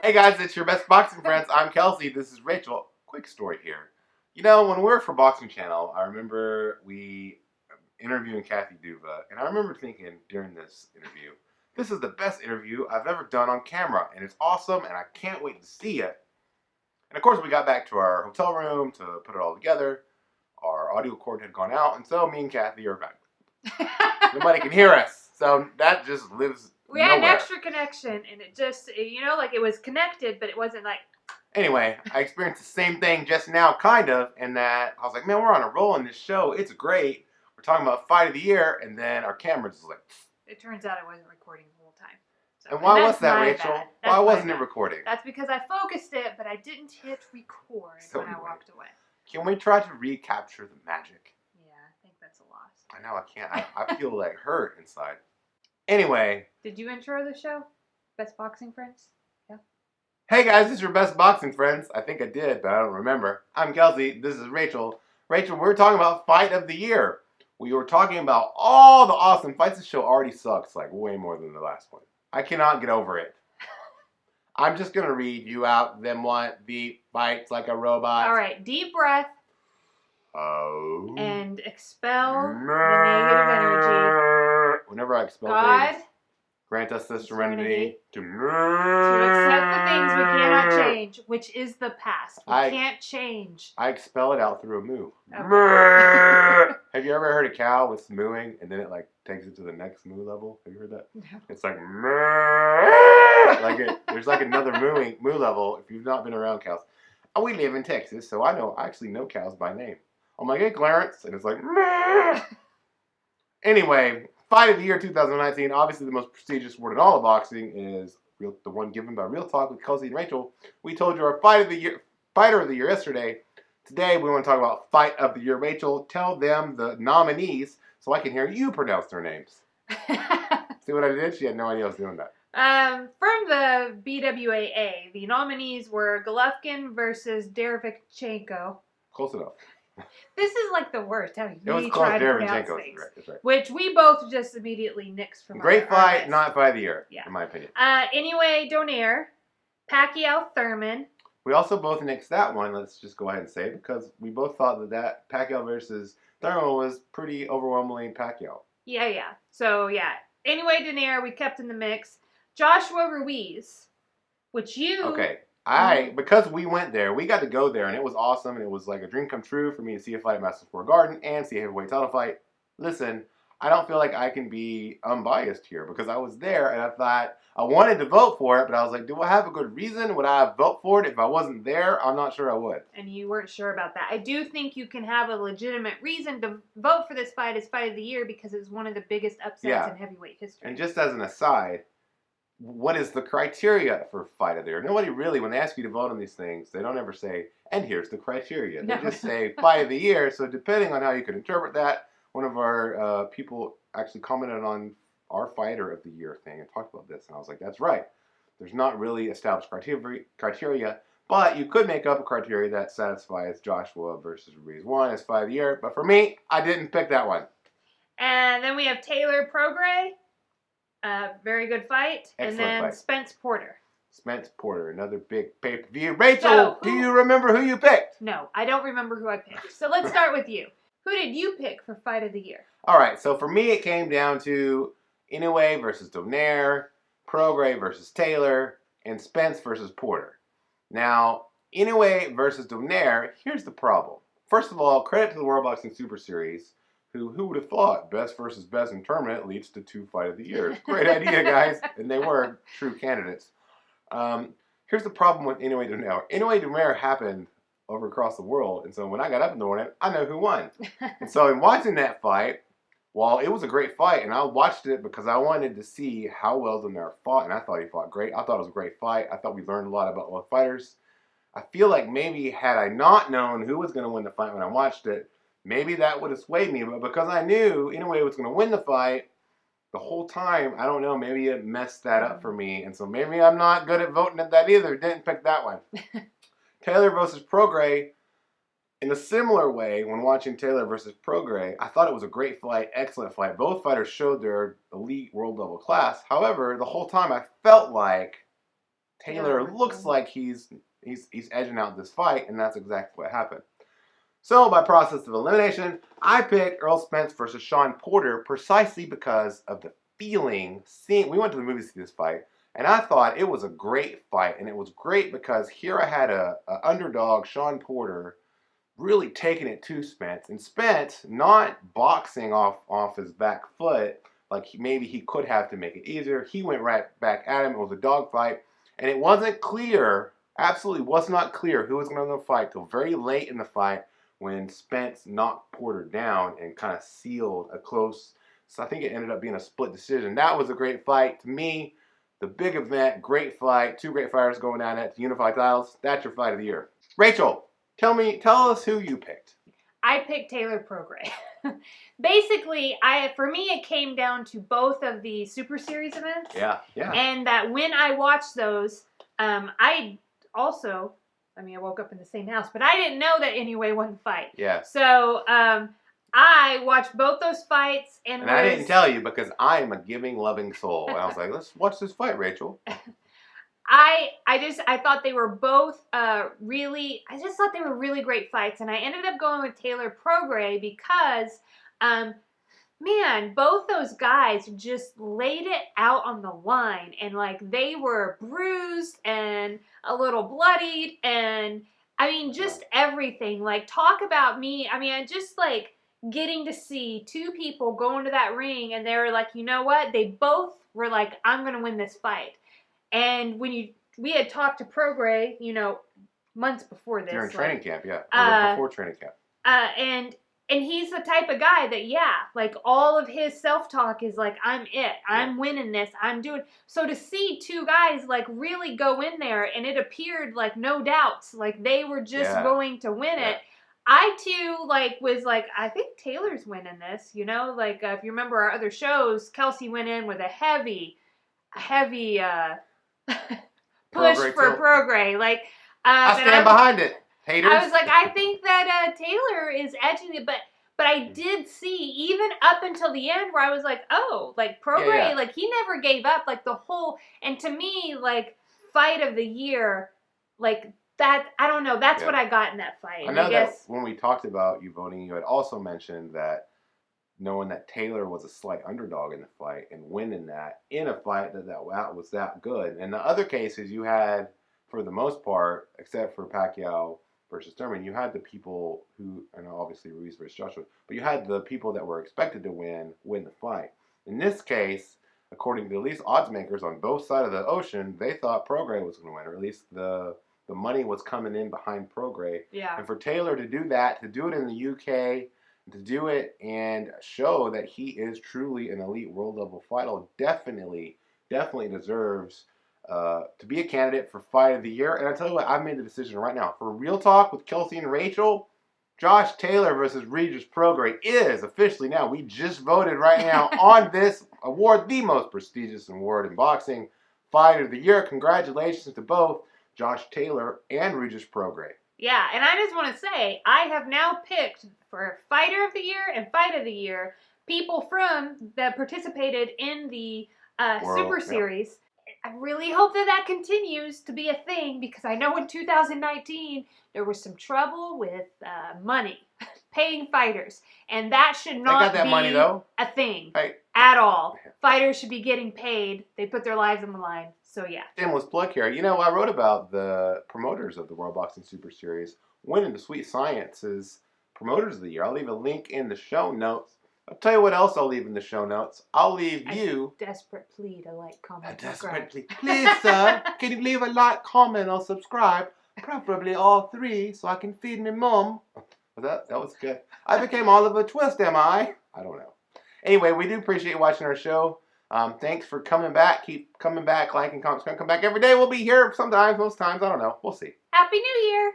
Hey guys, it's your best boxing friends. I'm Kelsey. This is Rachel. Quick story here. You know, when we were for Boxing Channel, I remember we interviewing Kathy Duva, and I remember thinking during this interview, this is the best interview I've ever done on camera, and it's awesome, and I can't wait to see it. And of course, we got back to our hotel room to put it all together. Our audio cord had gone out, and so me and Kathy are back. Nobody can hear us, so that just lives. We had an extra connection, and it just, like it was connected, but it wasn't like... Anyway, I experienced the same thing just now, kind of, in that I was like, man, we're on a roll in this show. It's great. We're talking about Fight of the Year, and then our camera just like... It turns out it wasn't recording the whole time. So, and why was that, Rachel? Why wasn't it recording? That's because I focused it, but I didn't hit record when I walked away. Can we try to recapture the magic? Yeah, I think that's a loss. I know, I can't. I feel like hurt inside. Anyway. Did you intro the show? Best Boxing Friends? Yeah. Hey guys, this is your best boxing friends. I think I did, but I don't remember. I'm Kelsey. This is Rachel. Rachel, we're talking about Fight of the Year. We were talking about all the awesome fights. The show already sucks like way more than the last one. I cannot get over it. I'm just going to read you out them want the fights like a robot. All right, deep breath. Oh. And expel the negative energy. Whenever I expel God, things, grant us the serenity to accept the things we cannot change, which is the past. We can't change. I expel it out through a moo. Okay. Have you ever heard a cow with mooing and then it like takes it to the next moo level? Have you heard that? No. It's like there's like another moo level if you've not been around cows. Oh, we live in Texas, so I actually know cows by name. I'm like, hey, Clarence, and it's like, Anyway, Fight of the Year 2019, obviously the most prestigious award in all of boxing is the one given by Real Talk with Kelsey and Rachel. We told you our Fighter of the Year yesterday. Today we want to talk about Fight of the Year. Rachel, tell them the nominees so I can hear you pronounce their names. See what I did? She had no idea I was doing that. From the BWAA, the nominees were Golovkin versus Derevyanchenko. Close enough. This is like the worst. How it was called Derevyanchenko. Right. Which we both just immediately nixed from great our fight, list. not Fight of the Year, yeah. in my opinion. Anyway, Donaire, Pacquiao Thurman. We also both nixed that one, let's just go ahead and say, because we both thought that Pacquiao versus Thurman was pretty overwhelmingly Pacquiao. Yeah. So, yeah. Anyway, Donaire, we kept in the mix. Joshua Ruiz, which you... Okay. Because we went there, we got to go there, and it was awesome, and it was like a dream come true for me to see a fight at Madison Square Garden and see a heavyweight title fight. Listen, I don't feel like I can be unbiased here, because I was there, and I thought I wanted to vote for it, but I was like, do I have a good reason? Would I vote for it if I wasn't there? I'm not sure I would. And you weren't sure about that. I do think you can have a legitimate reason to vote for this fight as Fight of the Year, because it's one of the biggest upsets in heavyweight history. And just as an aside, what is the criteria for Fight of the Year? Nobody really, when they ask you to vote on these things, they don't ever say, and here's the criteria. They just say Fight of the Year. So depending on how you can interpret that, one of our people actually commented on our Fighter of the Year thing and talked about this. And I was like, that's right. There's not really established criteria, but you could make up a criteria that satisfies Joshua versus Ruiz. One is Fight of the Year, but for me, I didn't pick that one. And then we have Taylor Prograis. Very good fight. Excellent and then fight. Spence Porter. Spence Porter, another big pay-per-view. Rachel, do you remember who you picked? No, I don't remember who I picked. So let's start with you. Who did you pick for Fight of the Year? All right, so for me it came down to Inoue versus Donaire, Prograis versus Taylor, and Spence versus Porter. Now, Inoue versus Donaire, here's the problem. First of all, credit to the World Boxing Super Series. Who would have thought best versus best in tournament leads to 2 Fight of the Years? Great idea, guys. And they were true candidates. Here's the problem with Inoue Donaire. Inoue Donaire happened over across the world. And so when I got up in the morning, I know who won. And so in watching that fight, while it was a great fight, and I watched it because I wanted to see how well Donaire fought, and I thought he fought great. I thought it was a great fight. I thought we learned a lot about both fighters. I feel like maybe had I not known who was going to win the fight when I watched it, maybe that would have swayed me, but because I knew Inoue was going to win the fight the whole time, I don't know, maybe it messed that up for me. And so maybe I'm not good at voting at that either. Didn't pick that one. Taylor versus Prograis. In a similar way, when watching Taylor versus Prograis, I thought it was a great fight, excellent fight. Both fighters showed their elite world level class. However, the whole time I felt like Taylor looks like he's edging out this fight, and that's exactly what happened. So, by process of elimination, I picked Errol Spence versus Shawn Porter precisely because of the feeling. We went to the movies to see this fight, and I thought it was a great fight, and it was great because here I had a underdog, Shawn Porter, really taking it to Spence, and Spence not boxing off his back foot like maybe he could have to make it easier. He went right back at him. It was a dogfight, and it wasn't clear, absolutely was not clear who was going to win the fight till very late in the fight when Spence knocked Porter down and kind of sealed a close. So I think it ended up being a split decision. That was a great fight to me. The big event, great fight, two great fighters going at it, unified titles. That's your fight of the year. Rachel, tell us who you picked. I picked Taylor Prograis. Basically, for me it came down to both of the Super Series events. Yeah. And that when I watched those, I woke up in the same house, but I didn't know that Anyway won the fight. Yeah. So I watched both those fights, and I didn't tell you because I am a giving, loving soul. And I was like, let's watch this fight, Rachel. I thought they were both really great fights, and I ended up going with Taylor Prograis because, man, both those guys just laid it out on the line, and like they were bruised and a little bloodied, and I mean just everything. Like talk about me. I mean, I just like getting to see two people go into that ring, and they were like, you know what? They both were like, I'm gonna win this fight. And we had talked to Prograis, months before this. During training camp, yeah. Or before training camp. And he's the type of guy that, like all of his self-talk is like, I'm it. I'm winning this. I'm doing. So to see two guys like really go in there, and it appeared like no doubts, like they were just going to win it. I too was like, I think Taylor's winning this, like if you remember our other shows, Kelsey went in with a heavy push for Prograis. Like, I stand behind it, haters. I was like, I think that Taylor is edging it, but I did see even up until the end where I was like, oh, like Prograis, like he never gave up, like the whole. And to me, like fight of the year, like that. I don't know. That's what I got in that fight. I know that when we talked about you voting, you had also mentioned that, knowing that Taylor was a slight underdog in the fight and winning that in a fight that was that good. In the other cases, you had, for the most part, except for Pacquiao versus Thurman, you had the people who, and obviously Ruiz versus Joshua, but you had the people that were expected to win the fight. In this case, according to at least odds makers on both sides of the ocean, they thought Prograis was going to win, or at least the money was coming in behind Prograis. Yeah. And for Taylor to do that, to do it in the UK, to do it and show that he is truly an elite world level fighter, definitely deserves to be a candidate for fight of the year. And I tell you what, I've made the decision right now. For Real Talk with Kelsey and Rachel, Josh Taylor versus Regis Prograis is officially now. We just voted right now on this award, the most prestigious award in boxing, fight of the year. Congratulations to both Josh Taylor and Regis Prograis. Yeah, and I just want to say, I have now picked for Fighter of the Year and Fight of the Year people that participated in the Super Series. I really hope that continues to be a thing, because I know in 2019 there was some trouble with money, paying fighters, and that should not be money, though. A thing at all. Fighters should be getting paid. They put their lives on the line. So yeah. Shameless plug here. I wrote about the promoters of the World Boxing Super Series winning the Sweet Science's Promoters of the Year. I'll leave a link in the show notes. I'll tell you what else I'll leave in the show notes. I'll leave you a desperate plea to like, comment, subscribe. Please, sir, can you leave a like, comment, or subscribe? Preferably all three, so I can feed me mum. That was good. I became Oliver Twist, am I? I don't know. Anyway, we do appreciate watching our show. Thanks for coming back. Keep coming back, liking, comments. Come back every day. We'll be here sometimes, most times. I don't know. We'll see. Happy New Year.